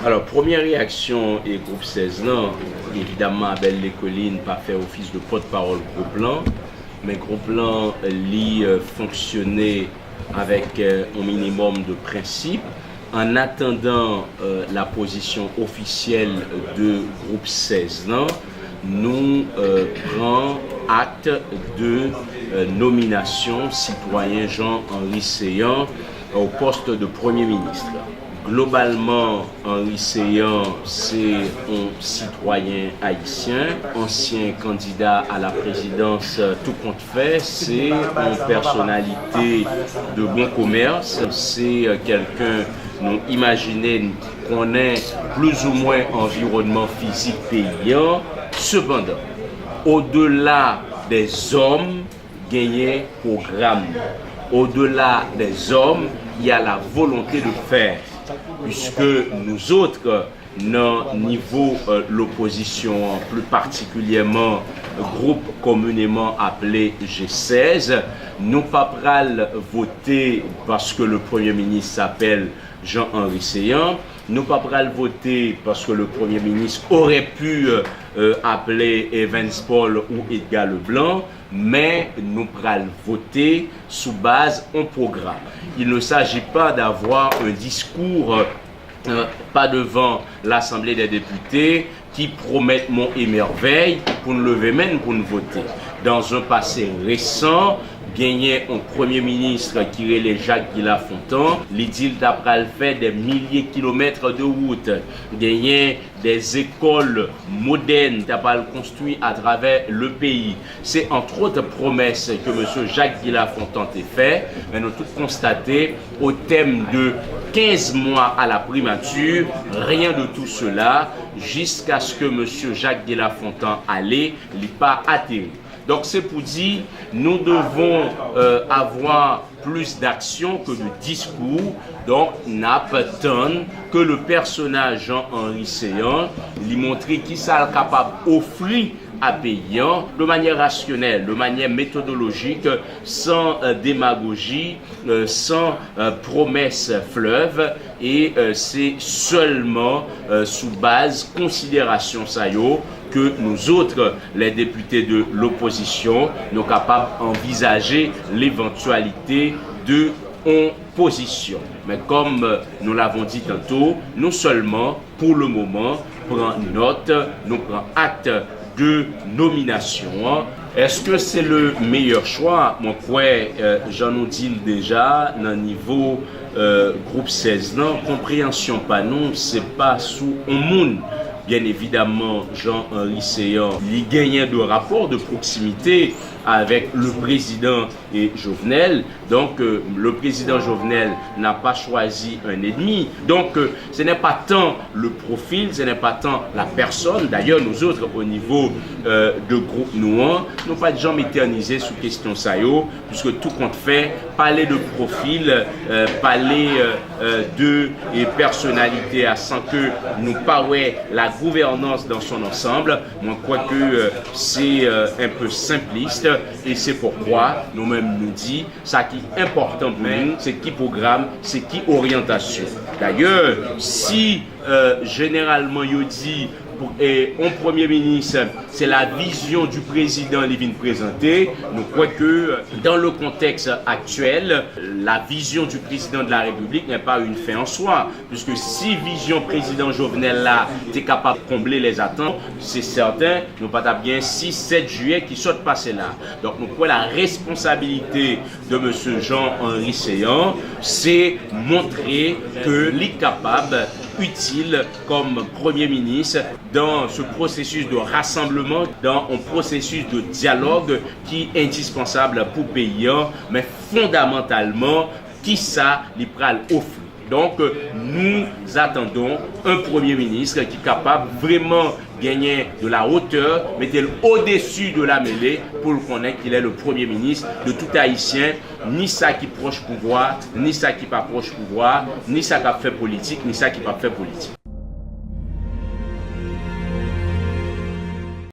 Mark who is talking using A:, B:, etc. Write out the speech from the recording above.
A: Alors, première réaction et groupe 16 ans, évidemment, Abel Lécoline pas fait office de porte-parole groupe plan, mais groupe plan l'y fonctionner avec un minimum de principes. En attendant la position officielle de groupe 16 ans, nous prenons acte de nomination citoyen Jean-Henri Seyan au poste de Premier ministre. Globalement, Henri Seyan, c'est un citoyen haïtien, ancien candidat à la présidence tout compte fait, c'est une personnalité de bon commerce, c'est quelqu'un, nous imaginons qu'on ait plus ou moins environnement physique paysan. Cependant, au-delà des hommes, gagner programme. Au-delà des hommes, il y a la volonté de faire. Puisque nous autres, dans niveau l'opposition, plus particulièrement groupe communément appelé G16, nous pas pral voter parce que le Premier ministre s'appelle Jean-Henri Seyan, nous pas pral voter parce que le Premier ministre aurait pu appeler Evans Paul ou Edgar Leblanc, mais nous pral voter sous base en programme. Il ne s'agit pas d'avoir un discours pas devant l'Assemblée des députés qui promettent mon et merveille pour nous lever même pour nous voter. Dans un passé récent, gagné un Premier ministre qui est Jacques Guy-Lafontan, l'idile d'après fait des milliers de kilomètres de route, gagné des écoles modernes d'après construit à travers le pays. C'est entre autres promesses que M. Jacques Guy-Lafontan a fait, mais nous avons tout constaté au thème de 15 mois à la primature, rien de tout cela, jusqu'à ce que M. Jacques Guy-Lafontan allait, il n'est pas atterri. Donc c'est pour dire, nous devons avoir plus d'action que de discours. Donc n'a pas tant que le personnage Jean-Henri Seyan lui montrer qui ça est capable d'offrir à paysan de manière rationnelle, de manière méthodologique, sans démagogie, sans promesse fleuve, et c'est seulement sous base considération ça que nous autres, les députés de l'opposition, nous sommes capables d'envisager l'éventualité de opposition. Mais comme nous l'avons dit tantôt, non seulement pour le moment, prend note, nous prenons acte de nomination. Est-ce que c'est le meilleur choix? Moi, j'en ai dit déjà, dans le niveau groupe 16 ans, compréhension pas non, c'est pas sous un monde. Bien évidemment, Jean-Henri Seyan, il gagnait de rapports de proximité avec le président et Jovenel. Donc, le président Jovenel n'a pas choisi un ennemi. Donc, ce n'est pas tant le profil, ce n'est pas tant la personne. D'ailleurs, nous autres, au niveau de groupe Nouan, nous pas de gens éternisés sous question Sayo, puisque tout compte fait, parler de profil, parler de personnalité, à sans que nous parlions la gouvernance dans son ensemble. Moi, je crois que c'est un peu simpliste. Et c'est pourquoi nous-mêmes nous disons, ça qui est important pour nous, c'est qui programme, c'est qui orientation. D'ailleurs, si généralement il dit et un Premier ministre, c'est la vision du président qui vient présenter. Nous croyons que dans le contexte actuel, la vision du président de la République n'est pas une fin en soi. Puisque si vision président Jovenel là est capable de combler les attentes, c'est certain, nous pas bien 6-7 juillet qui sont passés là. Donc nous croyons la responsabilité de M. Jean-Henri Seyan, c'est montrer qu'il est capable, utile comme Premier ministre dans ce processus de rassemblement, dans un processus de dialogue qui est indispensable pour le pays, mais fondamentalement, qui ça lui pral offrir. Donc, nous attendons un Premier ministre qui est capable vraiment gagner de la hauteur, mettre au-dessus de la mêlée pour le connaître qu'il est le Premier ministre de tout Haïtien, ni ça qui proche pouvoir, ni ça qui pas proche pouvoir, ni ça qui fait politique, ni ça qui pas fait politique.